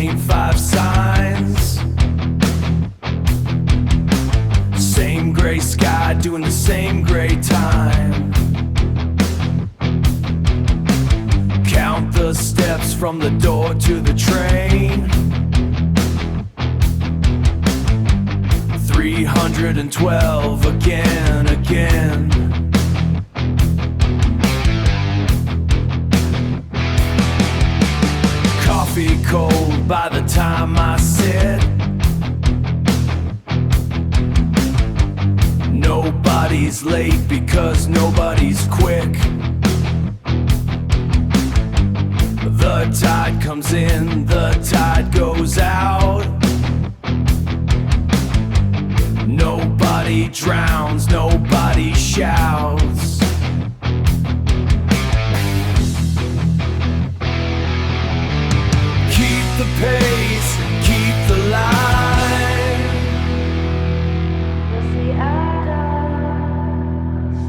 same 5 signs. Same gray sky, doing the same gray time. Count the steps from the door to the train. 312 again, again. Coffee cold by the time I sit. Nobody's late because nobody's quick. The tide comes in, the tide goes out. Nobody drowns, nobody shouts. Keep the pace, keep the line. Is the atom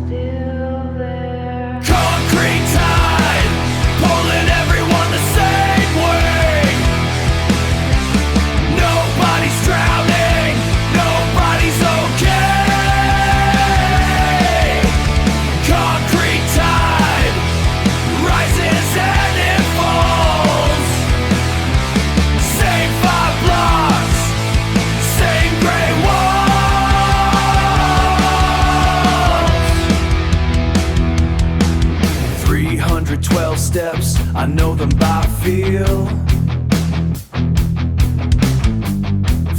still there? Concrete tide, pulling everyone the same way. Nobody's drowning, nobody's okay. Concrete tide rises and it falls. Same 5 blocks, same gray walls. 312 steps, I know them by feel.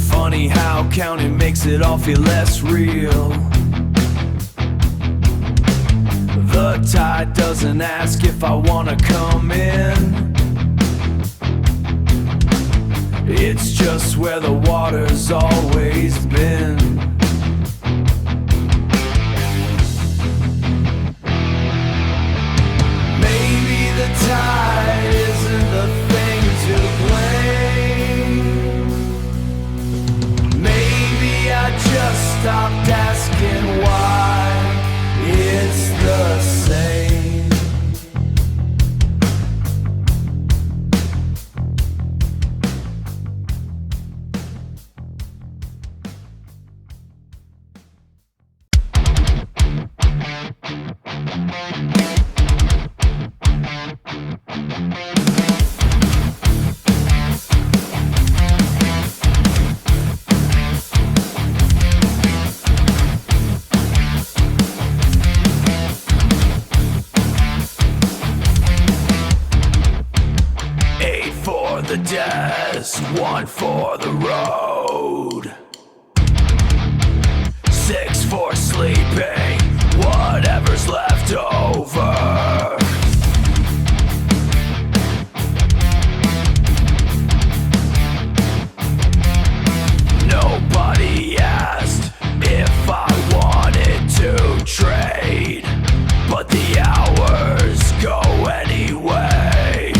Funny how counting makes it all feel less real. The tide doesn't ask if I wanna come in. It's just where the water's always been. Maybe the tide isn't the thing to blame. Maybe I just stopped asking why it's the same. The desk, 1 for the road, 6 for sleeping, whatever's left over. Nobody asked if I wanted to trade, but the hours go anyway.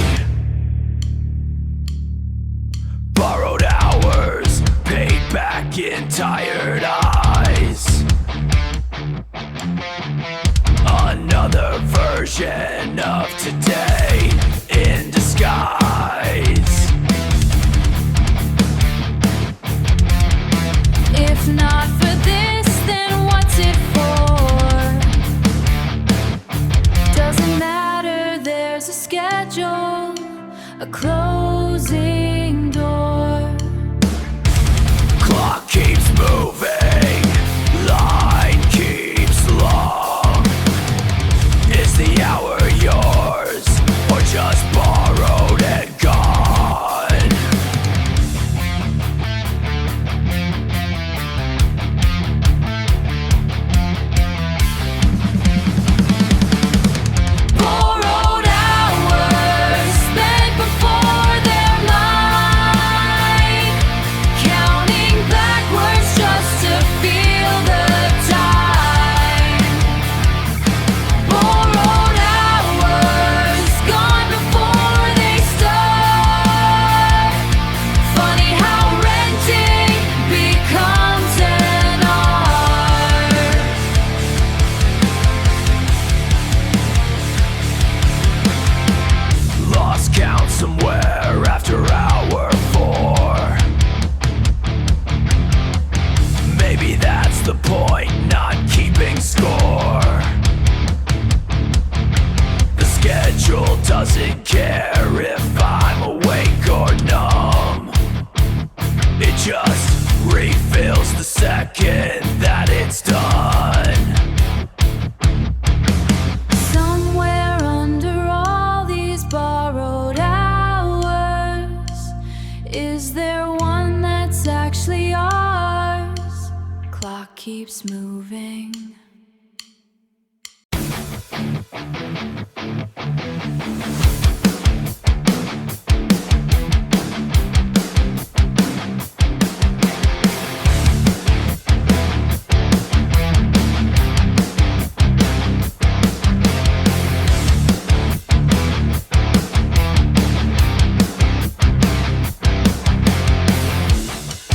Borrowed hours, paid back in tired eyes. Another version of today in disguise. If not for this, then what's it for? Doesn't matter, there's a schedule, a closing door. Clock keeps moving, line keeps long. Is the hour yours, or just borrowed and gone? doesn't care if I'm awake or numb. It just refills the second that it's done. Somewhere under all these borrowed hours, is there one that's actually ours? Clock keeps moving.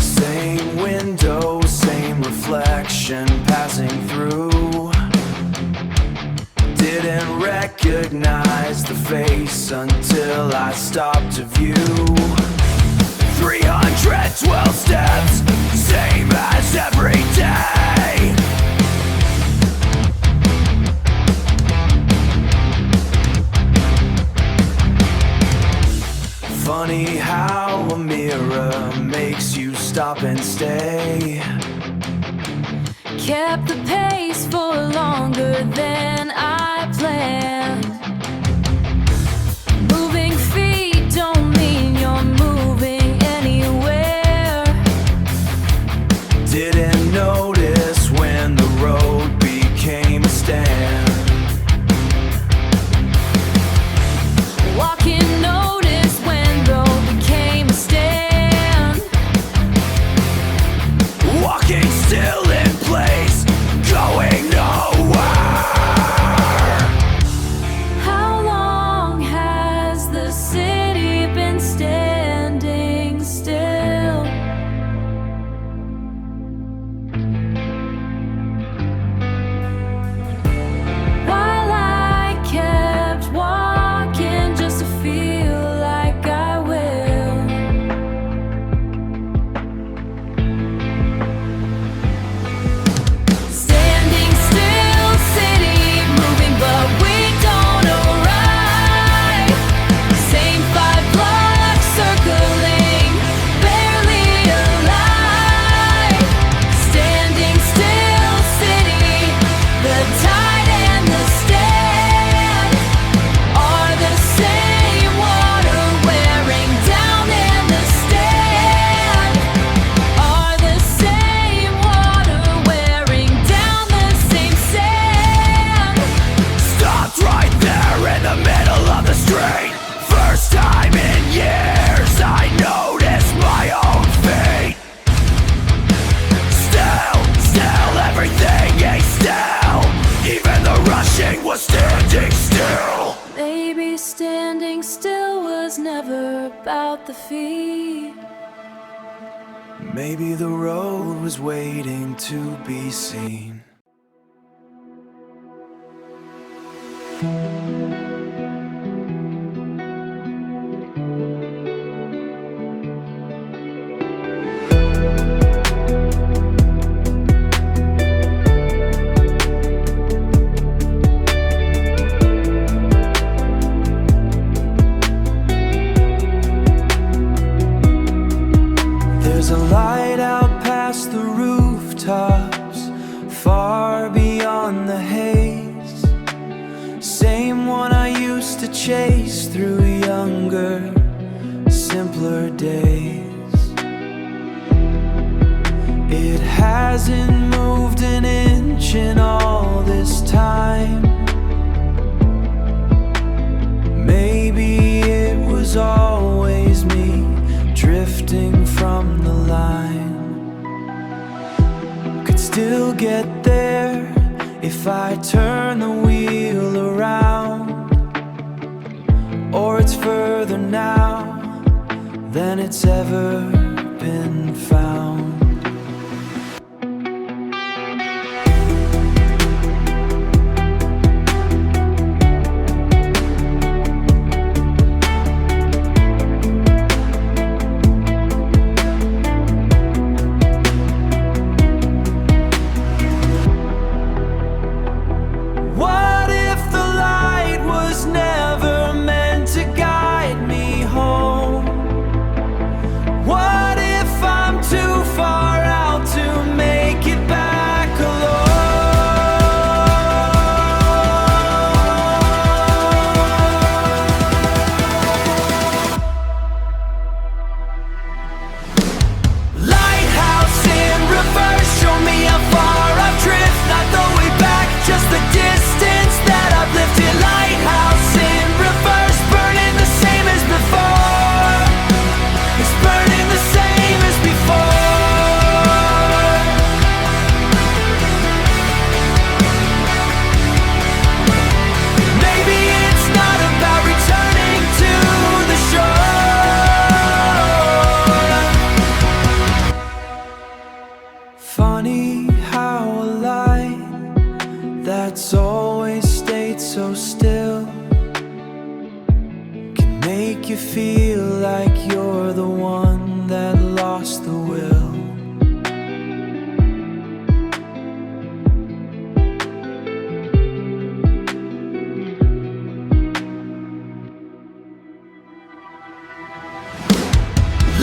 Same window, same reflection passing through. Didn't recognize the face until I stopped to view. 312 steps, same as every day. Funny how a mirror makes you stop and stay. Kept the pace for longer than I planned. Moving feet don't mean you're moving anywhere. Didn't notice when the road became a stand. Walking notice when road became a stand. Walking still in place, going nowhere. How long has the city been standing still? While I kept walking just to feel like I will. Standing still, city moving, but we don't arrive. Same 5 blocks circling, barely alive. Standing still, city, the tide and the stand are the same water wearing down, and the stand are the same water wearing down the same sand. Stopped right there in the middle of the street. First time in years I noticed my own feet. Still, everything is still. Even the rushing was standing still. Maybe standing still was never about the feet. Maybe the road was waiting to be seen. There's a light out past the rooftops, far beyond the haze. Same one I used to chase through younger, simpler days. It hasn't moved an inch in all this time. Maybe it was always me drifting from the line. Could still get there if I turn the wheel around. Or it's further now than it's ever been found. What if the light was never meant to always stayed so still can make you feel like you're the one that lost the will.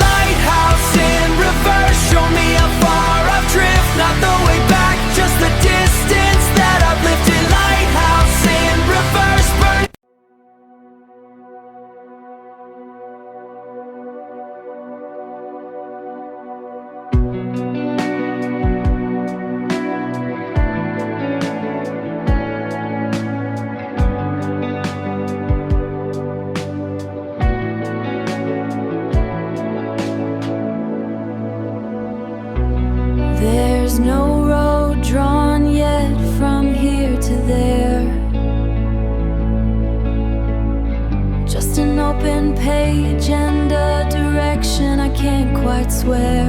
Lighthouse in reverse, show me how far I've drifted, not the way back, just the distance that I've lifted. Lighthouse in reverse, burn. There's no road drawn yet from here to there. Just an open page and a direction I can't quite swear.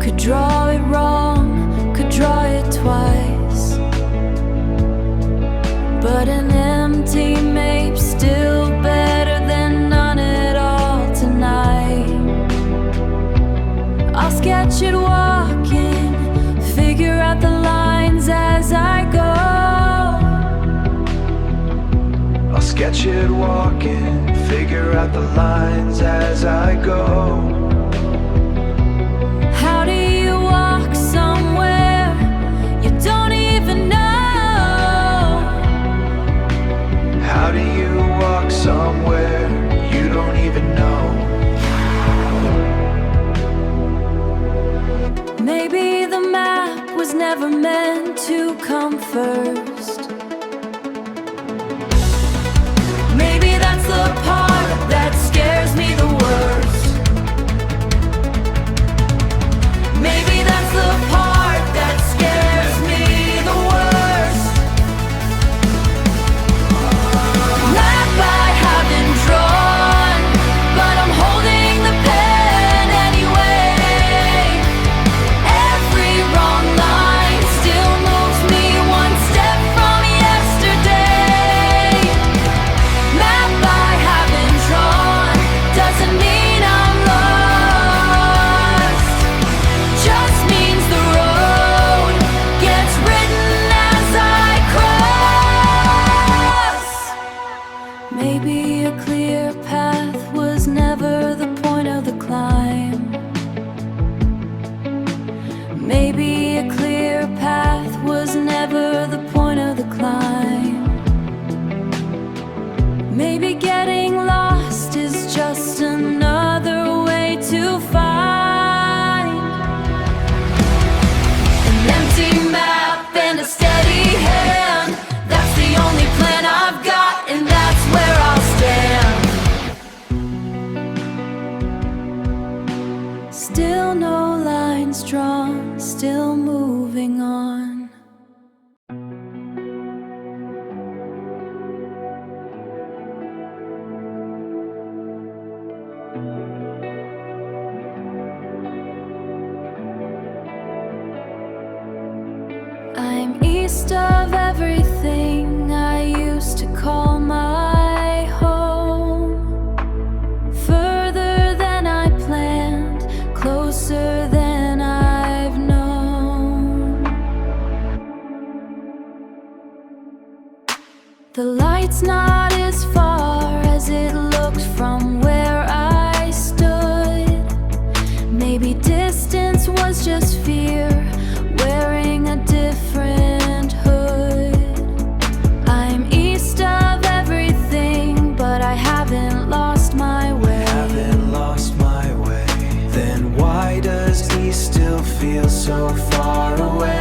Could draw it wrong, could draw it twice, but an empty map still better than none at all tonight. I'll sketch it walking, figure out the lines as I go. I'll sketch it walking, figure out the lines as I go. How do you walk somewhere you don't even know? How do you walk somewhere you don't even know? Maybe the map was never meant to come first. Maybe that's the part that scares me the worst. Maybe that's the part that scares me the worst. Map I haven't drawn, but I'm holding the pen anyway. Every wrong line still moves me one step from yesterday. Map I haven't drawn doesn't mean I'm lost. Just means the road gets written as I cross. Maybe a clear path was never the point of the climb. Maybe a clear path was never the point of the climb. Maybe getting lost is just another way to find an empty map and a steady hand. That's the only plan I've got, and that's where I'll stand. Still no lines drawn, still moving on. I'm east of everything I used to call my home. Further than I planned, closer than I've known. The light's not as far as it looked from where I stood. Maybe distance was just fear wearing a different hood. I'm east of everything, but I haven't lost my way. Haven't lost my way. Then why does east still feel so far away?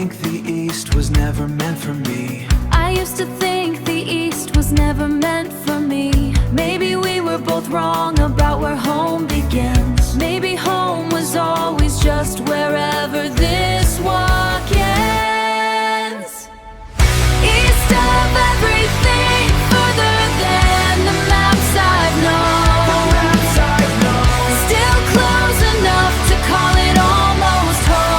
think the East was never meant for me. I used to think the East was never meant for me. Maybe we were both wrong about where home begins. Maybe home was always just wherever this walk ends. East of everything, further than the maps I've known. Still close enough to call it almost home.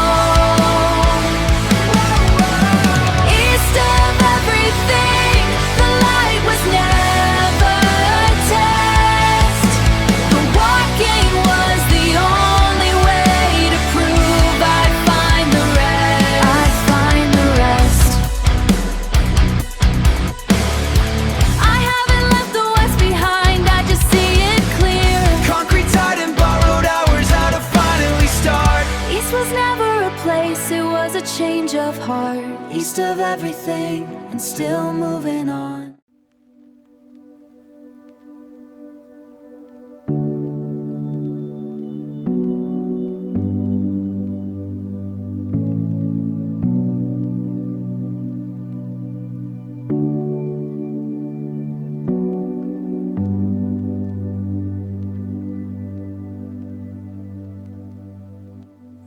East of everything, the light was never a test. The walking was the only way to prove I'd find the rest. I'd find the rest. I haven't left the West behind, I just see it clear. Concrete tied and borrowed hours, how to finally start. East was never a place, it was a change of heart. East of everything, and still moving on.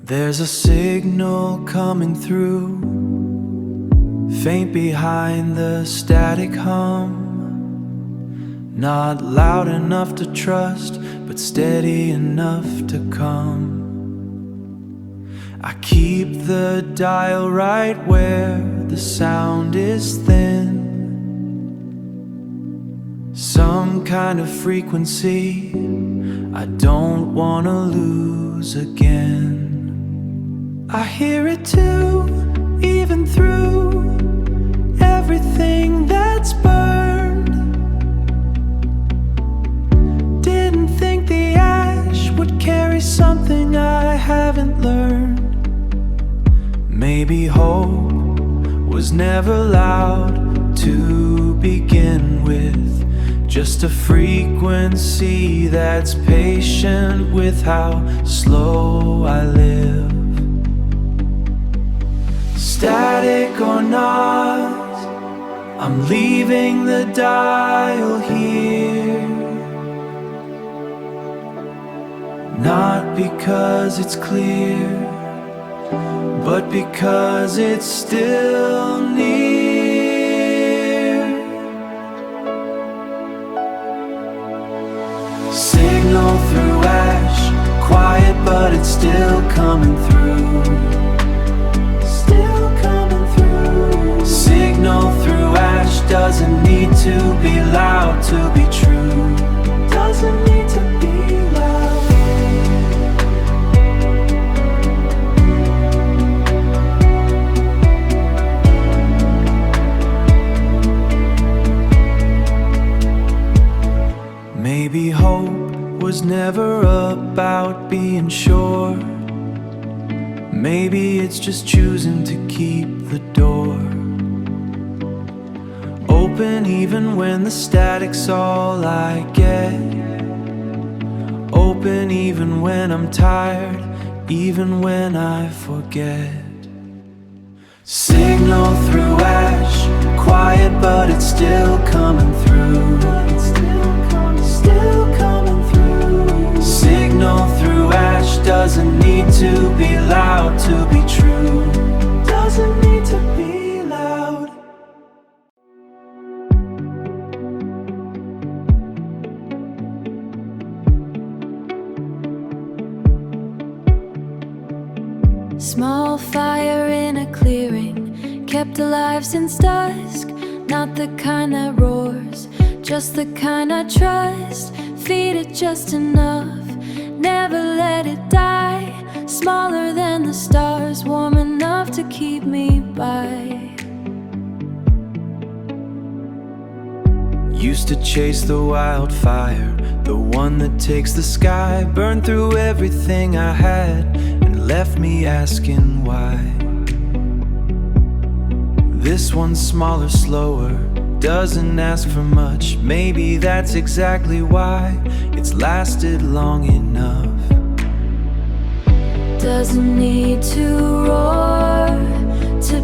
There's a signal coming through, faint behind the static hum. Not loud enough to trust, but steady enough to come. I keep the dial right where the sound is thin. Some kind of frequency I don't wanna lose again. I hear it too, even through everything that's burned. Didn't think the ash would carry something I haven't learned. Maybe hope was never loud to begin with. Just a frequency that's patient with how slow I live. Static or not, I'm leaving the dial here. Not because it's clear, but because it's still near. Signal through ash, quiet but it's still coming through. Signal through ash doesn't need to be loud to be true. Doesn't need to be loud. Maybe hope was never about being sure. Maybe it's just choosing to keep the door open even when the static's all I get. Open even when I'm tired, even when I forget. Signal through ash, quiet but it's still coming through. Still coming through. Signal through ash doesn't need to be loud to be true. Doesn't need to be loud. Small fire in a clearing, kept alive since dusk. Not the kind that roars, just the kind I trust. Feed it just enough, never let it die. Smaller than the stars, warm enough to keep me by. Used to chase the wildfire, the one that takes the sky. Burned through everything I had and left me asking why. This one's smaller, slower, doesn't ask for much. Maybe that's exactly why it's lasted long enough. Doesn't need to roar to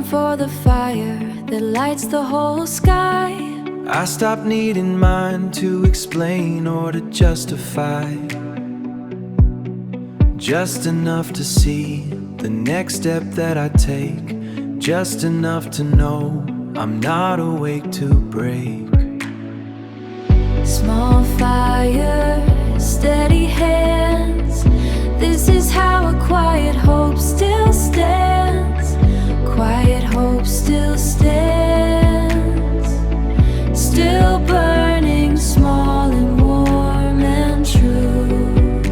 for the fire that lights the whole sky. I stopped needing mine to explain or to justify. Just enough to see the next step that I take. Just enough to know I'm not awake to break. Small fire, steady hands. This is how a quiet hope still stands. Quiet hope still stands. Still burning, small and warm and true.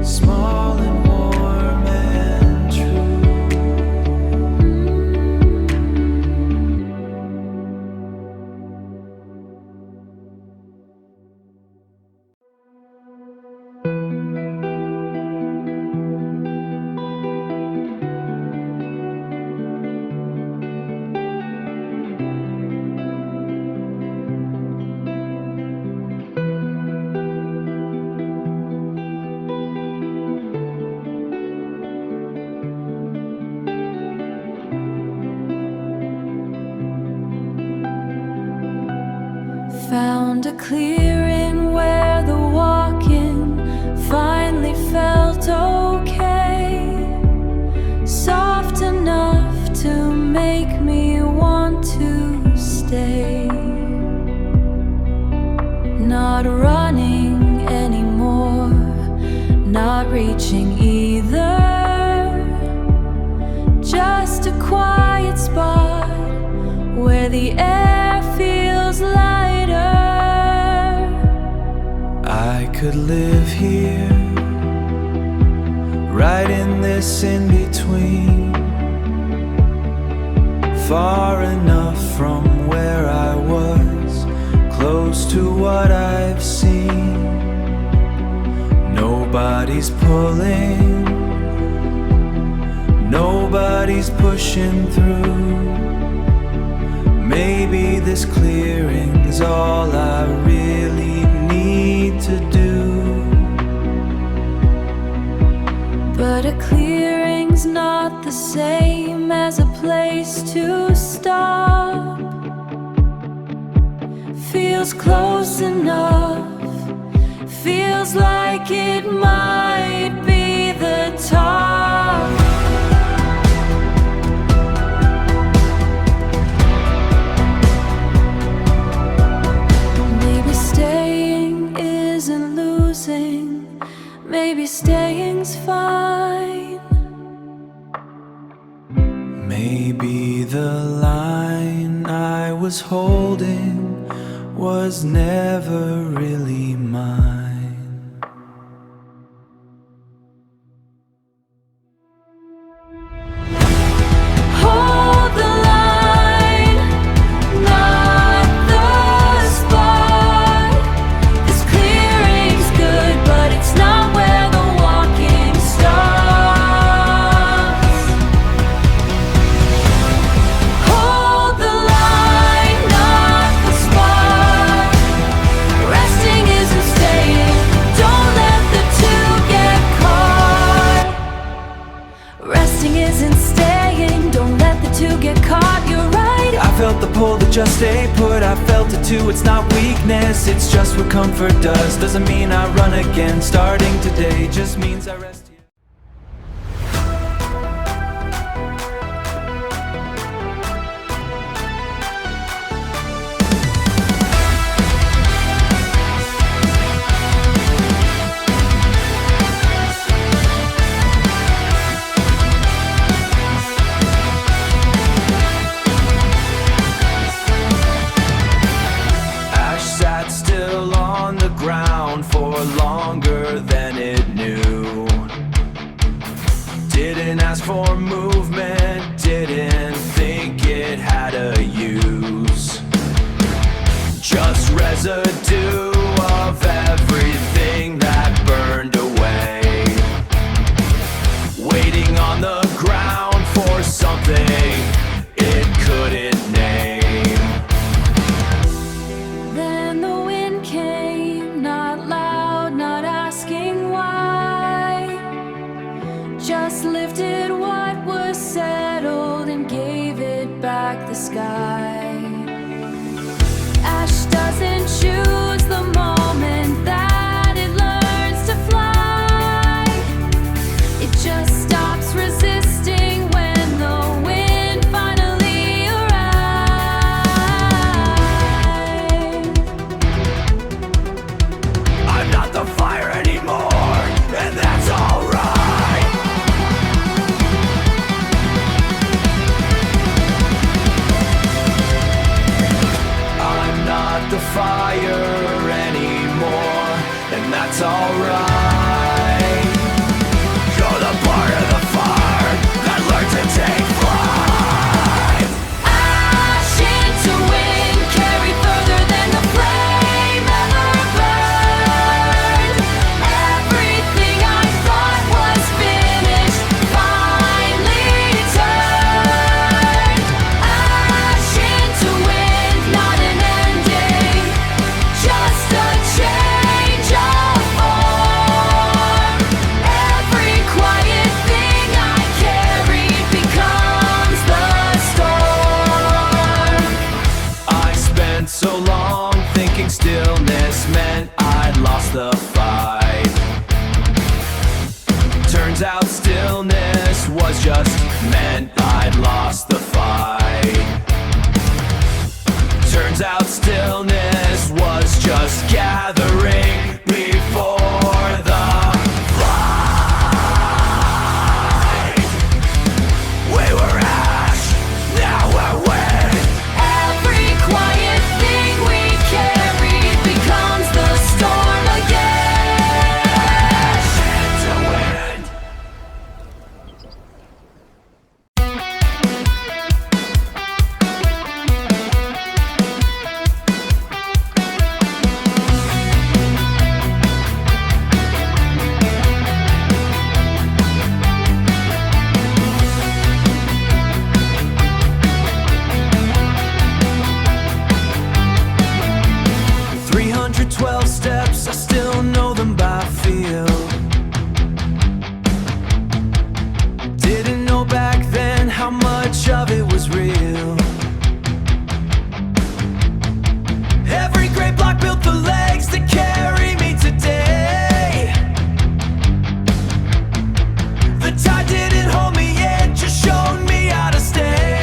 Small and warm and true. Found a clearing where the walking finally felt okay. Soft enough to make me want to stay. Not running anymore, not reaching either. Just a quiet spot where the air feels lighter. I could live here, right in this in-between. Far enough from where I was, close to what I've seen. Nobody's pulling, nobody's pushing through. Maybe this clearing's all I really need to do. But a clearing's not the same as a place to stop. Feels close enough, feels like it might be the top. Maybe staying isn't losing, maybe staying's fine. Maybe the line I was holding was never really mine. Hold the line, not the spot. This clearing's good, but it's not where the walking stops. Hold the line, not the spot. Resting isn't staying, don't let the two get caught. Resting isn't staying, don't let the two get caught, you're right. I felt the pull to just stay put, I felt it too, it's not weakness, it's just what comfort does. Doesn't mean I run again, starting today just means I rest here. Ash sat still on the ground for longer than it knew. Didn't ask for movement, didn't think it had a use. Just residue of everything that burned away. Waiting on the ground for something it couldn't name. Then the wind came, not loud, not asking why. Just lifted what was settled and gave it sky. Ash doesn't choose the moment that it learns to fly. It just stops resisting when the wind finally arrives. I'm not the fire anymore, and that's alright. I'm not the fire anymore, and that's alright. You're the part of the fire that learned to take flight. Ash into wind, carry further than the flame ever burned. Everything I thought was finished finally turned. Ash into wind, not an ending, just a change of form. Every quiet thing I carried becomes the storm. I spent so long thinking stillness meant I'd lost the fight. Turns out stillness was just meant I'd lost the fight. Turns out stillness was just gathering before the flight. We were ash, now we're wind. Every quiet thing we carried becomes the storm again. Into wind. Steps, I still know them by feel. Didn't know back then how much of it was real. Every great block built the legs that carry me today. The tide didn't hold me, it just showed me how to stay.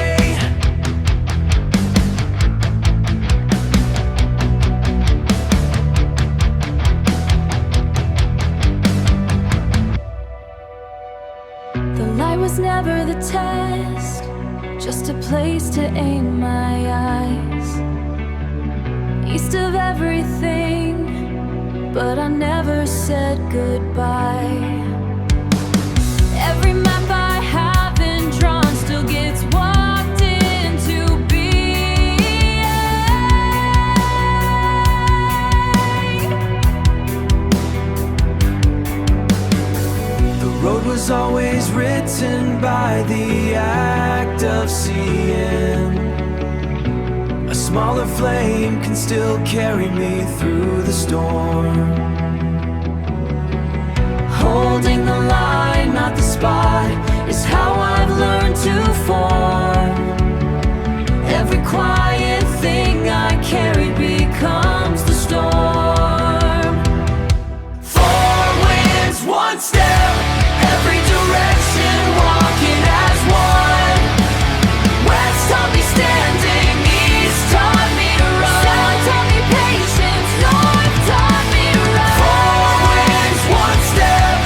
The light was never the test, just a place to aim my eyes. East of everything, but I never said goodbye. Every map I haven't drawn still gets walked into being. The road was always written by the act of seeing. A smaller flame can still carry me through the storm. Holding the line, not the spot, is how I've learned to form. Every quiet thing I carry becomes the storm. Four winds, one step, every direction walking as one. West taught me standing, east taught me to run. South taught me patience, north taught me to run. Four winds, one step,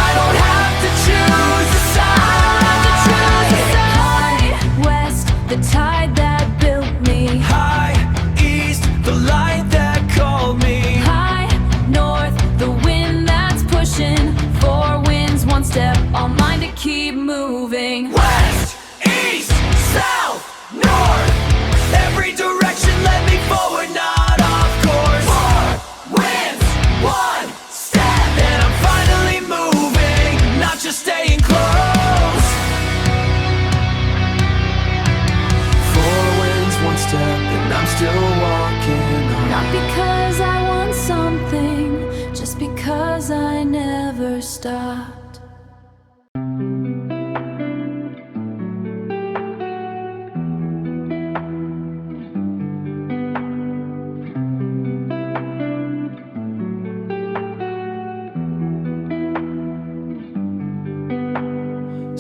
I don't have to choose a side. High west, the tide that built me. High east, the light that called me. High north, the wind that's pushing. Four winds, one step, all mine to keep moving. West, east, south, north, every direction led me forward, not off course. Four winds, one step, and I'm finally moving, not just staying close. Four winds, one step, and I'm still walking on. Not because I want something, just because I never stopped.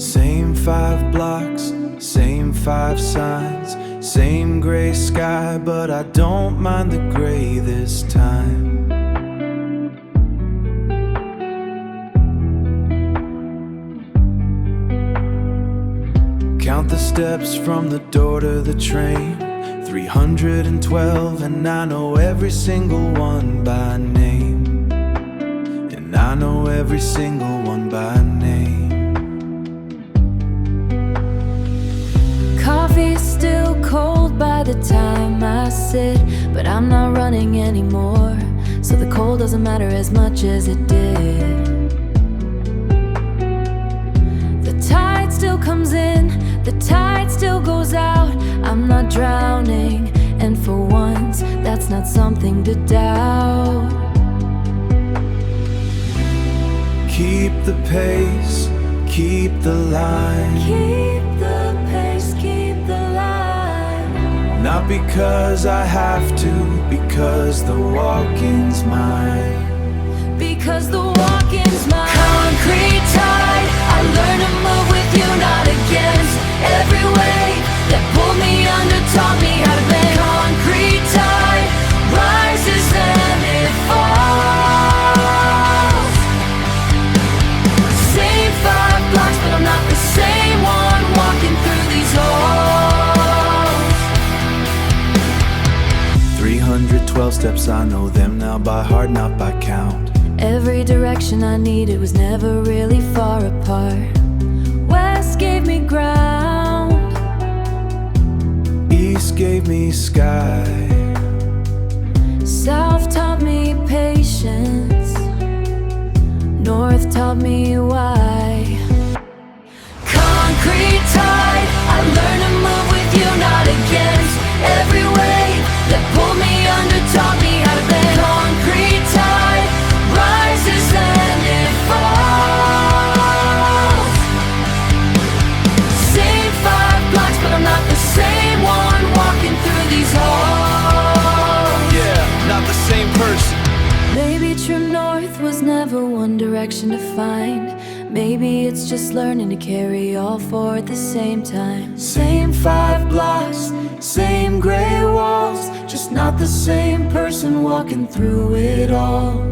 Same 5 blocks, same 5 signs, same gray sky, but I don't mind the gray this time. Count the steps from the door to the train, 312, and I know every single one by name. And I know every single one by name. Coffee's still cold by the time I sit, but I'm not running anymore, so the cold doesn't matter as much as it did. The tide still comes in, the tide still goes out. I'm not drowning, and for once, that's not something to doubt. Keep the pace, keep the line. Keep the pace, keep the line. Not because I have to, because the walking's mine. Because the walking's mine. Concrete tide, I learned to move with you, not against. Every wave that pulled me under taught me how to bend. Concrete tide rises and it falls. Same 5 blocks, but I'm not the same one walking through these halls. 312 steps, I know them now by heart, not by count. Every direction I needed was never really far apart. West gave me ground, East gave me sky. South taught me patience, North taught me why. Concrete tide, I learned to move with you, not against. Every wave that pulled me under taught me how to bend. Concrete tide rises and it falls. Same 5 blocks, but I'm not the same one walking through these halls. Yeah, not the same person. Maybe true north was never one direction to find. Maybe it's just learning to carry all 4 at the same time. Same 5 blocks, same gray walls, just not the same person walking through it all.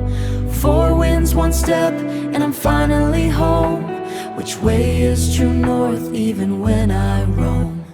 4 winds, 1 step, and I'm finally home. Which way is true north even when I roam?